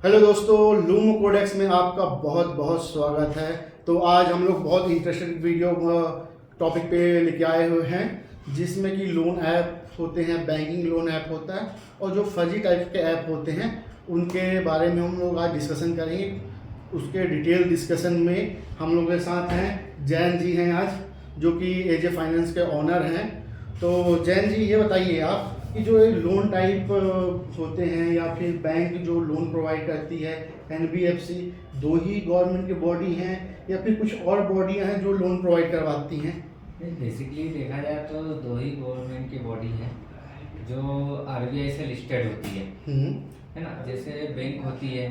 Hello दोस्तों, loom codex में आपका बहुत बहुत स्वागत है। तो आज हम लोग बहुत इंटरेस्टिंग वीडियो टॉपिक पे लेके आए हुए हैं, जिसमें कि लोन ऐप होते हैं, बैंकिंग लोन ऐप होता है और जो फर्जी टाइप के ऐप होते हैं उनके बारे में हम लोग आज डिस्कशन करेंगे। उसके डिटेल डिस्कशन में हम लोग के साथ हैं जैन जी हैं आज, जो कि एजे फाइनेंस के ऑनर हैं। तो जैन जी, ये बताइए आप कि जो ये लोन टाइप होते हैं या फिर बैंक जो लोन प्रोवाइड करती है, एनबीएफसी, दो ही गवर्नमेंट की बॉडी हैं या फिर कुछ और बॉडियां हैं जो लोन प्रोवाइड करवाती हैं? बेसिकली देखा जाए तो दो ही गवर्नमेंट की बॉडी है जो आरबीआई से लिस्टेड होती है ना। जैसे बैंक होती है,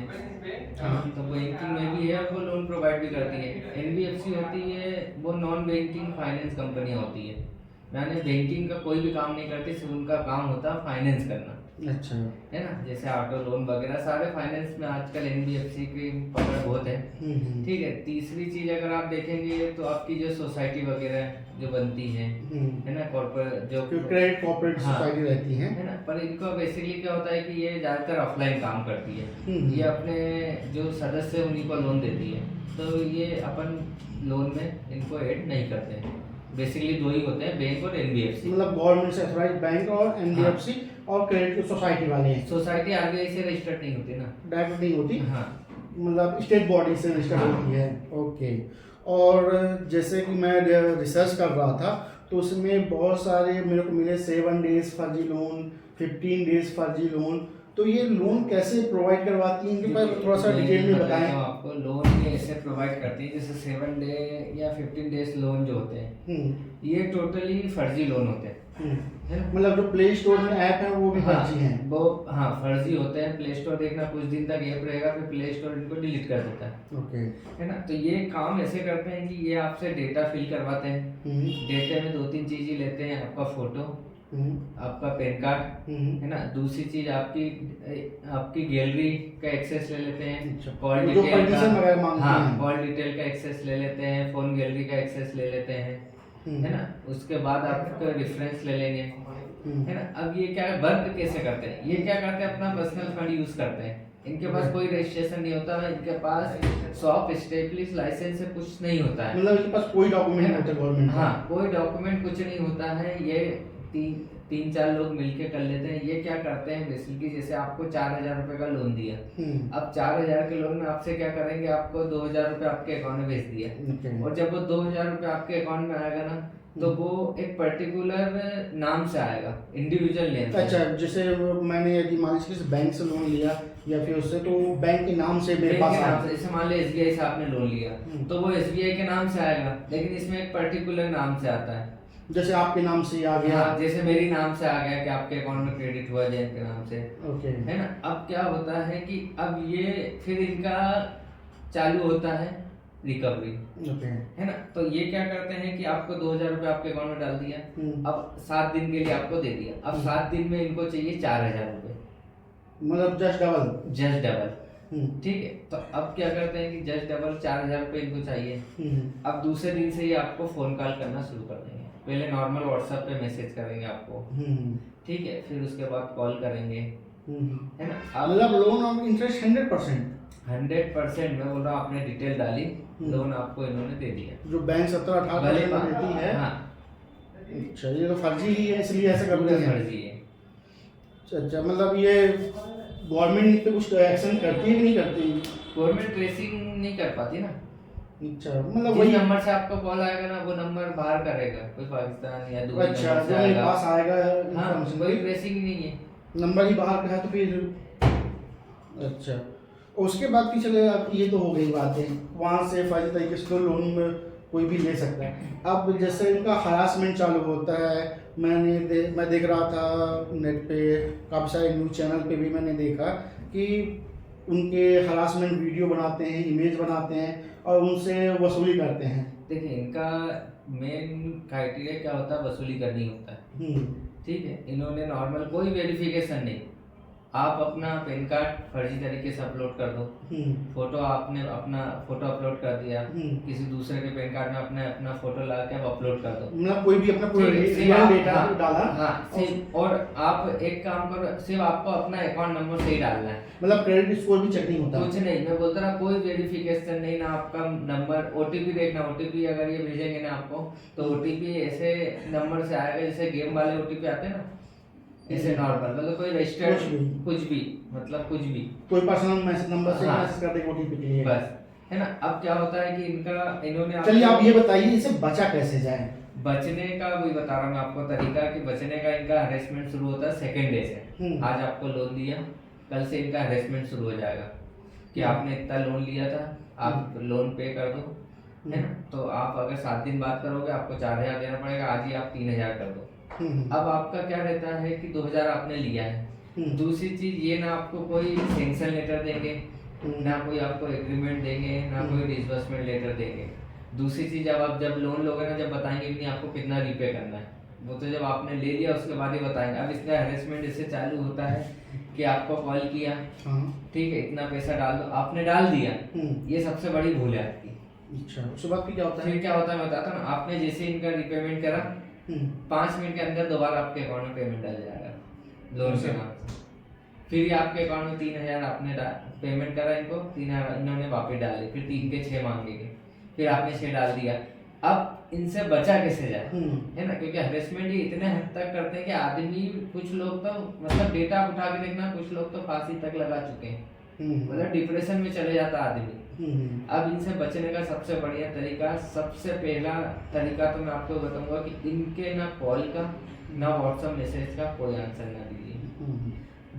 हाँ। तो बैंकिंग में भी है, वो लोन प्रोवाइड भी करती है। एनबीएफसी होती है, वो नॉन बैंकिंग फाइनेंस कंपनियां होती है, यानी बैंकिंग का कोई भी काम नहीं करती, सिर्फ उनका काम होता है फाइनेंस करना, अच्छा। है ना। जैसे ऑटो लोन वगैरह सारे फाइनेंस में आजकल एनबीएफसी की पकड़ बहुत है। ठीक है। तीसरी चीज अगर आप देखेंगे तो आपकी जो सोसाइटी वगैरह जो बनती है ना, कॉर्पोरेट जो क्रेडिट कॉर्पोरेट हाँ, सोसाइटी रहती हैं। है ना। पर इनको बेसिकली क्या होता है कि ये ज़्यादातर ऑफलाइन काम करती है। ये अपने जो सदस्य है उन्हीं को लोन देती है, तो ये अपन लोन में इनको ऐड नहीं करते हैं। बेसिकली दो ही होते हैं, बैंक और एनबीएफसी। मतलब गवर्नमेंट से अथॉराइज बैंक और एनबीएफसी और क्रेडिट सोसाइटी वाले हैं। सोसाइटी आरबीआई से रजिस्टर्ड नहीं होती ना। डायरेक्ट नहीं होती, हाँ, मतलब स्टेट बॉडी से रजिस्टर्ड होती है। ओके। और जैसे कि मैं रिसर्च कर रहा था तो उसमें बहुत सारे मेरे को मिले 7 डेज फर्जी लोन, 15 डेज फर्जी लोन। तो ये लोन कैसे प्रोवाइड करवाती हैं, इनके पास थोड़ा सा डिटेल में बताएं। आपको लोन ये ऐसे प्रोवाइड करती है, जैसे 7 डे या 15 डेज लोन जो होते हैं ये टोटली फर्जी लोन होते हैं, है ना। मतलब जो प्ले स्टोर में ऐप है वो भी फर्जी हैं। वो हाँ फर्जी होते हैं। प्ले स्टोर देखना, कुछ दिन तक ऐप रहेगा, फिर प्ले स्टोर इनको डिलीट कर देता है। ओके। है ना। तो ये काम ऐसे करते हैं कि ये आपसे डेटा फिल करवाते हैं। डेटे में 2-3 चीज ही लेते हैं, आपका फोटो, आपका पैन कार्ड, है ना। दूसरी चीज आपकी गैलरी का एक्सेस ले लेते हैं, कॉल डिटेल का, हाँ कॉल डिटेल का एक्सेस ले लेते हैं, फोन गैलरी का एक्सेस ले लेते हैं, है ना। उसके बाद आपका रेफरेंस ले लेंगे, है ना। अब ये क्या वर्क कैसे करते हैं, ये क्या करते हैं, अपना पर्सनल फंड यूज करते हैं। इनके पास कोई रजिस्ट्रेशन नहीं होता है, इनके पास शॉप एस्टेब्लिश लाइसेंस से कुछ नहीं होता है, मतलब इनके पास कोई डॉक्यूमेंट नहीं होता गवर्नमेंट का। हाँ कोई डॉक्यूमेंट कुछ नहीं होता है। ये तीन चार लोग मिलके कर लेते हैं। ये क्या करते हैं बेसिकली, जैसे आपको 4,000 रुपए का लोन दिया, अब 4,000 के लोन में आपसे क्या करेंगे, आपको 2,000 रुपए आपके अकाउंट में भेज दिया, और जब वो 2,000 रुपए आपके अकाउंट में आएगा ना, तो वो एक पर्टिकुलर नाम से आएगा, इंडिविजुअल नेम। अच्छा, जैसे मैंने यदि मान लीजिए बैंक से लोन लिया या फिर उससे, तो बैंक के नाम से मेरे पास आया। जैसे मान लो एसबीआई से आपने लोन लिया, तो वो एसबीआई के नाम से आएगा, लेकिन इसमें एक पर्टिकुलर नाम से आता है। जैसे आपके नाम से आ गया। हाँ, जैसे मेरी नाम से आ गया कि आपके अकाउंट में क्रेडिट हुआ जैन के नाम से, ओके, है ना। अब क्या होता है कि अब ये फिर इनका चालू होता है रिकवरी, ओके, है ना। तो ये क्या करते हैं कि आपको 2,000 रुपए आपके अकाउंट में डाल दिया, अब 7 दिन के लिए आपको दे दिया, अब 7 दिन में इनको चाहिए 4,000 रुपए, मतलब जस्ट डबल। ठीक है। तो अब क्या करते हैं कि जस्ट डबल 4,000 रुपए इनको चाहिए। अब दूसरे दिन से ये आपको फोन कॉल करना शुरू कर देंगे। पहले नॉर्मल व्हाट्सएप पे मैसेज करेंगे आपको, ठीक है, फिर उसके बाद कॉल करेंगे, है ना। मतलब लोन ऑन इंटरेस्ट 100%। 100% मैं बोल रहा हूँ, आपने डिटेल डाली, लोन आपको इन्होंने दे दिया, जो बैंक 17-18% देती है। हाँ, अच्छा, ये तो फर्जी ही है, इसलिए ऐसा करते हैं। फर्जी है। अच्छा, मतलब ये गवर्नमेंट पे कुछ एक्शन करती है कि नहीं करती? गवर्नमेंट ट्रेसिंग नहीं कर पाती ना। अच्छा, मतलब जिस वही नंबर से आपको कॉल आएगा ना, वो नंबर बाहर करेगा, कोई पाकिस्तान या दुबई अच्छा, नंबर से जो मेरे आएगा। पास आएगा हाँ, information कोई भी, ट्रेसिंग ही नहीं है, नंबर ही बाहर का है तो फिर। अच्छा, उसके बाद की चले, अब ये तो हो गई बातें, वहाँ से फर्जी तरीके से तो लोन में कोई भी ले सकता है। अब जैसे इनका हरासमेंट चालू होता है, मैं देख रहा था नेट पे, काफ़ी सारे न्यूज़ चैनल पे भी मैंने देखा कि उनके हरासमेंट वीडियो बनाते हैं, इमेज बनाते हैं और उनसे वसूली करते हैं। देखिए इनका मेन क्राइटेरिया क्या होता है, वसूली करनी होता है, ठीक है। इन्होंने नॉर्मल कोई वेरिफिकेशन नहीं, आप अपना पैन कार्ड फर्जी तरीके से अपलोड कर दो, फोटो आपने अपना फोटो अपलोड कर दिया, किसी दूसरे के पैन कार्ड में अपने अपना फोटो ला के आप अपलोड कर दो, मतलब कोई भी अपना पूरा डेटा डाला। हाँ, और आप एक काम करो, सिर्फ आपको अपना अकाउंट नंबर सही डालना है, मतलब क्रेडिट स्कोर भी चेक नहीं होता कुछ नहीं। मैं बोलता रहा कोई वेरिफिकेशन नहीं ना, आपका नंबर ओटीपी देखना, ओटीपी अगर ये भेजेंगे ना आपको तो ओटीपी ऐसे नंबर से आएगा जैसे गेम वाले ओटीपी आते हैं ना, ऐसे नॉर्मल, मतलब कोई रजिस्टर्ड कुछ भी, मतलब कुछ भी कोई पर्सनल मैसेज नंबर से मैसेज कर देगा ओटीपी के लिए, बस, है ना। अब क्या होता है कि इन्होंने चलिए आप ये बताइए इसे बचा कैसे जाए। बचने का वही बता रहा हूँ मैं आपको तरीका कि बचने का इनका हरेसमेंट शुरू होता है सेकंड डे से। आज आपको लोन दिया, कल से इनका हरेसमेंट शुरू हो जाएगा कि आपने इतना लोन लिया था, आप लोन पे कर दो, है ना। तो आप अगर 7 दिन बाद करोगे आपको 4000 देना पड़ेगा, आज ही आप 3000 कर दो। अब आपका क्या रहता है कि 2000 आपने लिया है। दूसरी चीज ये ना आपको कोई सैंक्शन लेटर देंगे, ना कोई आपको एग्रीमेंट देंगे, ना कोई डिसबर्समेंट लेटर देंगे। दूसरी चीज अब जब लोन लोगे ना, जब बताएंगे भी नहीं आपको कितना रीपे करना है, वो तो जब आपने ले लिया उसके बाद ही बताएंगे। अब इसका हरेसमेंट इससे चालू होता है कि आपको कॉल किया, ठीक है इतना पैसा डाल दो, आपने डाल दिया, ये सबसे बड़ी भूल है आपकी। अच्छा, उसके बाद क्या होता है? फिर क्या होता है मैं बताता हूँ। आपने जैसे इनका रिपेमेंट करा, 5 मिनट के अंदर दोबारा आपके अकाउंट में पेमेंट डाल जाएगा लोन के बाद। फिर ये आपके अकाउंट में 3000 आपने पेमेंट करा, इनको 3000 इन्होंने वापस डाले, फिर 3 के 6 मांगेंगे, फिर आपने 6 डाल दिया। अब इनसे बचा कैसे जाए, है ना, क्योंकि हरेसमेंट ये इतने हद तक करते हैं कि आदमी, कुछ लोग तो मतलब डेटा उठा के देखना, कुछ लोग तो फांसी तक लगा चुके हैं, मतलब डिप्रेशन में चले जाता आदमी। अब इनसे बचने का सबसे बढ़िया तरीका, सबसे पहला तरीका तो मैं आपको बताऊंगा कि इनके ना कॉल का ना व्हाट्सएप मैसेज का कोई आंसर ना दीजिए।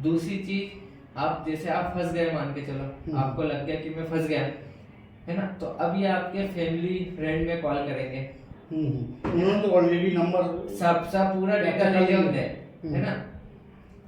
दूसरी चीज, आप जैसे आप फंस गए, मान के चलो आपको लग गया कि मैं फंस गया, है ना, तो अब ये आपके फैमिली फ्रेंड में कॉल करेंगे, उन्होंने तो ऑलरेडी नंबर सब पूरा डेटा ले लिया होता है ना।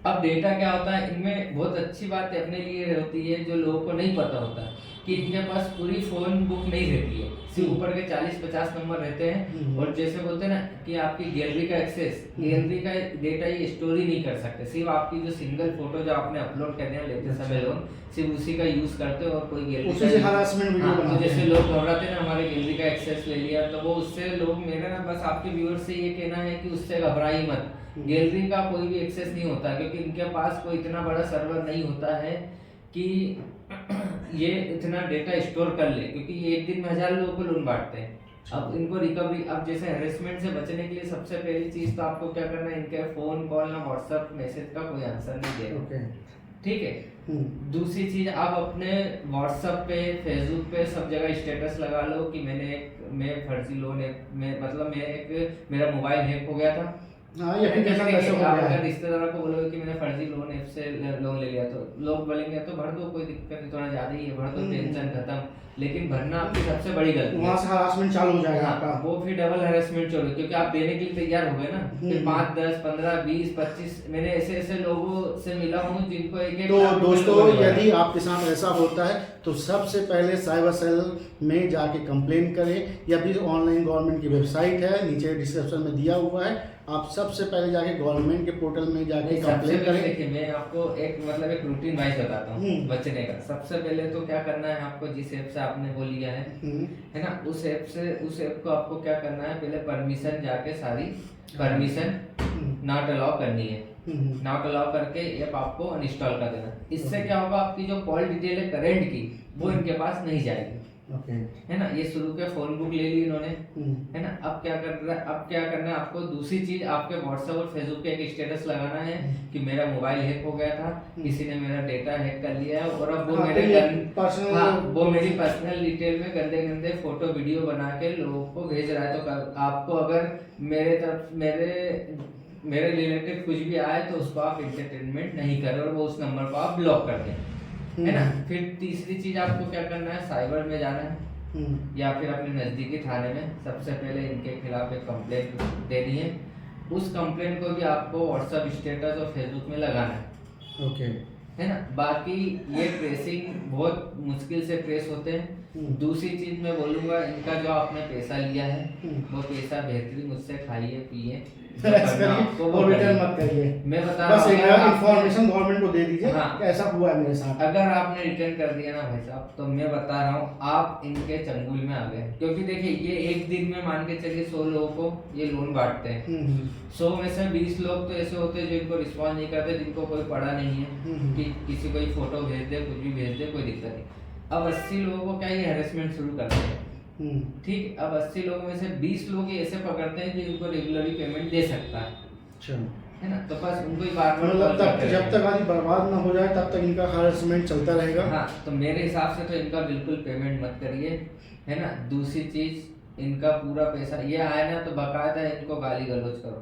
अब डेटा क्या होता है, इनमें बहुत अच्छी बात अपने लिए होती है जो लोगों को नहीं पता होता कि इनके पास पूरी फोन बुक नहीं रहती है, सिर्फ ऊपर के 40-50 नंबर रहते हैं। और जैसे बोलते हैं ना कि आपकी गैलरी का एक्सेस, गैलरी का डेटा ये स्टोर ही नहीं कर सकते, सिर्फ आपकी जो सिंगल फोटो जो आपने अपलोड करते हैं लेते समय लोन, सिर्फ उसी का यूज करते हो, और कोई गैलरी उसी से हरासमेंट वीडियो बनाते हैं। जैसे लोग घबराते हैं ना हमारे गैलरी का एक्सेस ले लिया, तो वो उससे लोग, मेरा ना बस आपके व्यूअर से ये कहना है कि उससे घबराई मत, गैलरी का कोई भी एक्सेस नहीं होता, क्योंकि इनके पास कोई इतना बड़ा सर्वर नहीं होता है कि ये इतना डेटा स्टोर कर ले, क्योंकि ये एक दिन में 1000 लोगों को लोन बांटते हैं। अब इनको रिकवरी, अब जैसे हरेसमेंट से बचने के लिए सबसे पहली चीज तो आपको क्या करना है, इनके फोन कॉल ना व्हाट्सएप मैसेज का कोई आंसर नहीं देना, ठीक है। दूसरी चीज, आप अपने व्हाट्सएप पे, फेसबुक पे सब जगह स्टेटस लगा लो कि मैं फर्जी लोन है, मतलब मेरा मोबाइल हैक हो गया था। या फिर अगर रिश्तेदारों को बोलोगे कि मैंने फर्जी लोन ऐप से लोन ले लिया, तो लोग बोलेंगे तो भर दो, कोई दिक्कत नहीं, थोड़ा ज्यादा ही है, भर दो, टेंशन खत्म। लेकिन भरना आपकी सबसे बड़ी गलती है, वहां से हरासमेंट चालू हो जाएगा आपका, वो फिर डबल हरासमेंट चालू, क्योंकि आप देने के लिए तैयार हो गए ना। फिर 5, 10, 15, 20, 25 मैंने ऐसे लोगों से मिला हूँ जिनको एक तो दोस्तों यदि आपके साथ ऐसा होता है तो सबसे पहले साइबर सेल में जाके कंप्लेन करें, या फिर ऑनलाइन गवर्नमेंट की वेबसाइट है, नीचे डिस्क्रिप्शन में दिया हुआ है, आप सबसे पहले जाके गवर्नमेंट के पोर्टल में जाके कंप्लेन करें। देखिए मैं आपको एक रूटीन वाइज बताता हूँ बचने का। सबसे पहले तो क्या करना है आपको, जिस ऐप से आपने वो लिया है ना, उस ऐप को आपको क्या करना है, पहले परमिशन जाके सारी परमिशन नॉट अलाउ करनी है, नॉट अलाउ करके ऐप आपको अनइंस्टॉल कर देना। इससे क्या होगा, आपकी जो कॉल डिटेल है करंट की, वो इनके पास नहीं जाएगी, है ना। ये शुरू के फोन बुक ले ली इन्होंने, है ना। अब क्या करना है आपको, दूसरी चीज आपके व्हाट्सएप और फेसबुक पे एक स्टेटस लगाना है कि मेरा मोबाइल हैक हो गया था, किसी ने मेरा डेटा हैक कर लिया है, और अब वो मेरी पर्सनल डिटेल में गंदे गंदे फोटो वीडियो बना के लोगों को भेज रहा है। तो आपको अगर मेरे रिलेटेड कुछ भी आए तो उसको आप एंटरटेनमेंट नहीं करें, और वो उस नंबर को आप ब्लॉक कर दें, है ना। फिर तीसरी चीज आपको क्या करना है, साइबर में जाना है या फिर अपने नजदीकी थाने में सबसे पहले इनके खिलाफ एक कंप्लेंट देनी है। उस कंप्लेंट को भी आपको व्हाट्सएप स्टेटस और फेसबुक में लगाना है, है ना। बाकी ये ट्रेसिंग बहुत मुश्किल से ट्रेस होते हैं। दूसरी चीज मैं बोलूंगा, इनका जो आपने पैसा लिया है वो पैसा बेहतरीन मुझसे खाइए पिए, जो करना आपको वो और रिटर्न करिए। मत करिए, मैं बता बस रहा एक हूँ, अगर आपने- इन्फॉर्मेशन गवर्नमेंट को दे दीजिए हाँ। कि ऐसा हुआ है मेरे साथ। अगर आपने रिटर्न कर दिया ना भाई साहब, तो मैं बता रहा हूँ आप इनके चंगुल में आ गए। क्योंकि देखिए ये एक दिन में मान के चलिए 100 लोगों को ये लोन बांटते हैं। 100 में से 20 लोग तो ऐसे होते हैं जो इनको रिस्पॉन्स नहीं करते, जिनको कोई पढ़ा नहीं है कि किसी को फोटो भेज दे, कुछ भी भेज दे, कोई दिक्कत नहीं। अब 80 लोगों को क्या ये हेरेसमेंट शुरू करते हैं, ठीक। अब 80 लोगों में से 20 लोग ही ऐसे पकड़ते हैं जो इनको रेगुलरली पेमेंट दे सकता है, अच्छा, है ना। तो बस उनको ही बार बार मतलब तब जब तक आदमी बर्बाद ना हो जाए तब तक इनका हरासमेंट चलता रहेगा। हाँ, तो मेरे हिसाब से तो इनका बिल्कुल पेमेंट मत करिए, है ना। दूसरी चीज, इनका पूरा पैसा ये आए ना तो बकायदा इनको गाली गलौज करो।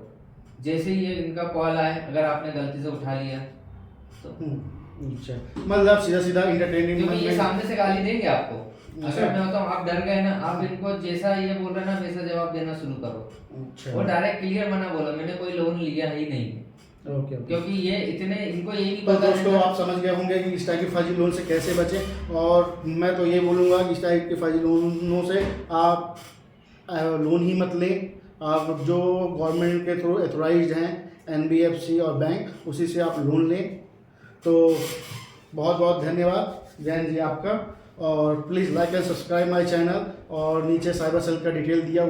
जैसे ही ये इनका कॉल आए, अगर आपने गलती से उठा लिया तो, अच्छा, मतलब सीधा सीधा क्योंकि ये इंटरटेनिंग सामने से गाली देंगे आपको। अच्छा। अगर मैं होता हूँ, आप डर गए ना, आप इनको जैसा ये बोल रहे ना वैसा जवाब देना शुरू करो। अच्छा, वो डायरेक्ट क्लियर मना बोलो, मैंने कोई लोन लिया ही नहीं, ओके ओके। क्योंकि ये इतने इनको यही नहीं तो पता दोस्तों रहता। आप समझ गए होंगे कि इस टाइप के फर्जी लोन से कैसे बचें, और मैं तो ये बोलूँगा कि इस टाइप के फर्जी लोनों से आप लोन ही मत लें। आप जो गवर्नमेंट के थ्रू एथोराइज्ड हैं NBFC और बैंक, उसी से आप लोन लें। तो बहुत बहुत धन्यवाद जैन जी आपका, और please like and subscribe my channel, और नीचे साइबर सेल का डिटेल दिया